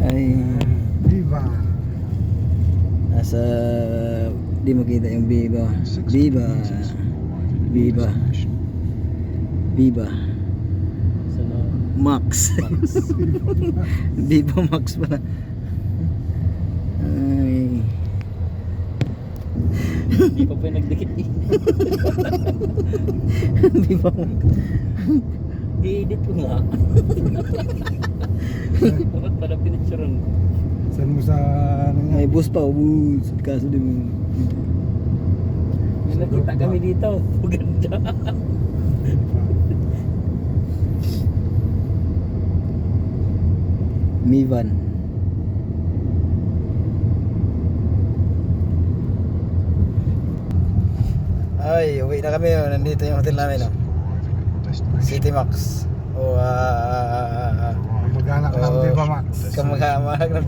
Ay, Viva. nasa di makita yung Viva. Viva. Viva. Viva. Max. Viva Max pala. Ay. Hindi pa pa nagdikit eh. Viva Max. I-edit ko nga. Dapat pala pinicturean ko. Saan mo sa ano nga? May bus pa, bus. Kaso di mo. May nakita kami dito. Maganda. Mivan. Ay, uwi na kami. Oh. Nandito yung hotel namin. Oh. City Max. O, Mag-anak ng Viva Max. kamag-anak ng